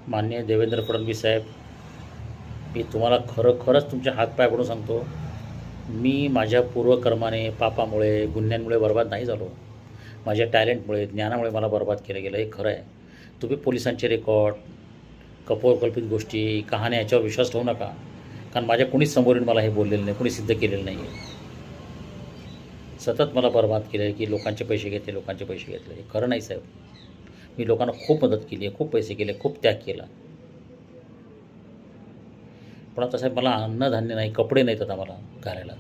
माननीय देवेंद्र फडणवीस साहेब, मी तुम्हाला खरंच तुमचे हातपाय पडून सांगतो, मी माझ्या पूर्वकर्माने, पापामुळे, गुन्ह्यांमुळे बर्बाद नाही झालो. माझ्या टॅलेंटमुळे, ज्ञानामुळे मला बर्बाद केलं गेलं, हे खरं आहे. तुम्ही पोलिसांचे रेकॉर्ड, कपोलकल्पित गोष्टी, कहाण्या याच्यावर विश्वास ठेवू नका. कारण माझ्या कुणीच समोरून मला हे बोललेलं नाही, कुणी सिद्ध केलेलं नाही आहे. सतत मला बर्बाद केलं आहे की लोकांचे पैसे घेतले, लोकांचे पैसे घेतले. हे खरं नाही साहेब. मी लोकांना खूप मदत केली आहे, खूप पैसे केले, खूप त्याग केला. पण आता साहेब मला अन्नधान्य नाही, कपडे नाहीत आता मला घालायला.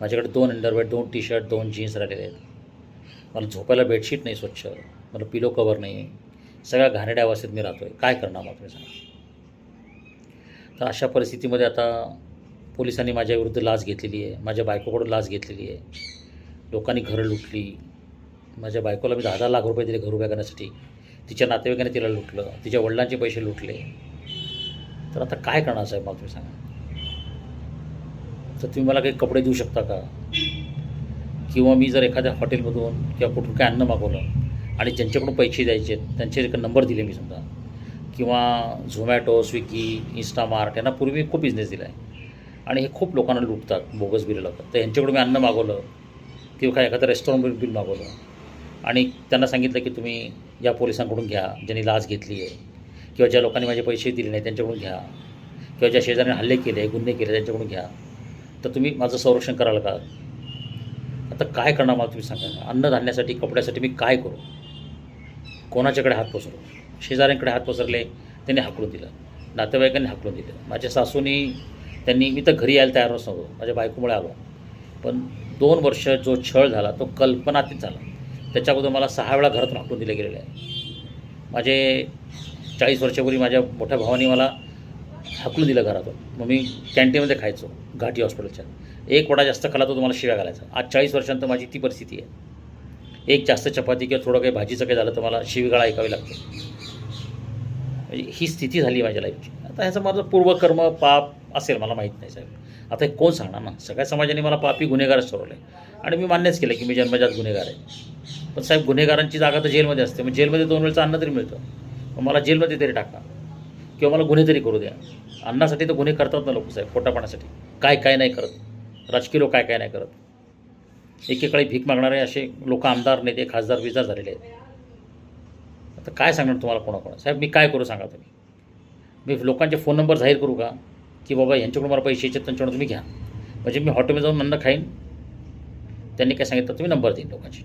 माझ्याकडे 2 अंडरवेअर, 2 टी शर्ट, 2 जीन्स राहिलेले आहेत. मला झोपायला बेडशीट नाही स्वच्छ, मला पिलो कवर नाही. सगळ्या घाणेरड्या अवस्थेत मी राहतो आहे. काय करणार मग तुम्ही सांगा. तर अशा परिस्थितीमध्ये आता पोलिसांनी माझ्याविरुद्ध लाच घेतलेली आहे, माझ्या बायकोकडून लाच घेतलेली आहे. लोकांनी घरं लुटली. माझ्या बायकोला मी 10-10 लाख रुपये दिले घर उभ्या करण्यासाठी. तिच्या नातेवाईकांनी तिला लुटलं, तिच्या वडिलांचे पैसे लुटले. तर आता काय करणार साहेब मग तुम्ही सांगा. तर तुम्ही मला काही कपडे देऊ शकता का? किंवा मी जर एखाद्या हॉटेलमधून किंवा कुठून काय अन्न मागवलं आणि ज्यांच्याकडून पैसे द्यायचे त्यांचे एक नंबर दिले मी समजा, किंवा झोमॅटो, स्विगी, इन्स्टामार्ट यांना पूर्वी खूप बिझनेस दिला आहे आणि हे खूप लोकांना लुटतात, बोगस बिलं लावतात. तर ह्यांच्याकडून मी अन्न मागवलं किंवा काय एखादं रेस्टॉरंट बिल मागवलं आणि त्यांना सांगितलं की तुम्ही या पोलिसांकडून घ्या ज्यांनी लाच घेतली आहे, किंवा ज्या लोकांनी माझे पैसे दिले नाही त्यांच्याकडून घ्या, किंवा ज्या शेजाऱ्याने हल्ले केले, गुन्हे केले त्यांच्याकडून घ्या. तर तुम्ही माझं संरक्षण कराल का? आता काय करणार मला तुम्ही सांगा. अन्नधान्यासाठी, कपड्यासाठी मी काय करू? कोणाच्याकडे हात पसरू? शेजाऱ्यांकडे हात पसरले, त्यांनी हाकलून दिलं, नातेवाईकांनी हाकलून दिलं. माझ्या सासूनी, त्यांनी, मी तर घरी यायला तयार नव्हतो, माझ्या बायकोमुळे आलो. पण 2 वर्ष जो छळ झाला तो कल्पनातीत झाला. त्याच्या अगोदर मला 6 वेळा घरातून हाकलून दिले गेलेले आहे. माझे 40 वर्षापूर्वी माझ्या मोठ्या भावाने मला हाकलून दिलं घरातून. मग मी कॅन्टीनमध्ये खायचो घाटी हॉस्पिटलच्या. एक वडा जास्त खाला तो तुम्हाला शिव्या घालायचा. आज 40 वर्षांतर माझी ती परिस्थिती आहे. एक जास्त चपाती किंवा थोडं काही भाजीचं काही झालं तर मला शिवीगाळा ऐकावी लागते. म्हणजे ही स्थिती झाली माझ्या लाईफची. आता ह्याचं माझं पूर्वकर्म पाप असेल मला माहीत नाही साहेब. आता हे कोण सांगणार ना. सगळ्या समाजाने मला पापी गुन्हेगारच ठरवलं आहे आणि मी मान्यच केलं की मी जन्मजात गुन्हेगार आहे. पण साहेब गुन्हेगारांची जागा तर जेलमध्ये असते. मग जेलमध्ये 2 वेळचं अन्न तरी मिळतं. मग मला जेलमध्ये तरी टाका किंवा मला गुन्हे तरी करू द्या. अन्नासाठी तर गुन्हे करतात ना लोक साहेब, पोटापाण्यासाठी. काय नाही करत. राजकीय लोक काय नाही करत. एकेकाळी भीक मागणारे असे लोक आमदार, नेते, खासदार, विजार झालेले आहेत. आता काय सांगणार तुम्हाला कोणाकोणा. साहेब मी काय करू सांगा तुम्ही. मी लोकांचे फोन नंबर जाहीर करू का की बाबा यांच्याकडून मला पैसे यायचे त्यांच्याकडून तुम्ही घ्या. म्हणजे मी हॉटेलमध्ये जाऊन अन्न खाईन, त्यांनी काय सांगितलं तुम्ही नंबर देईन लोकांचे.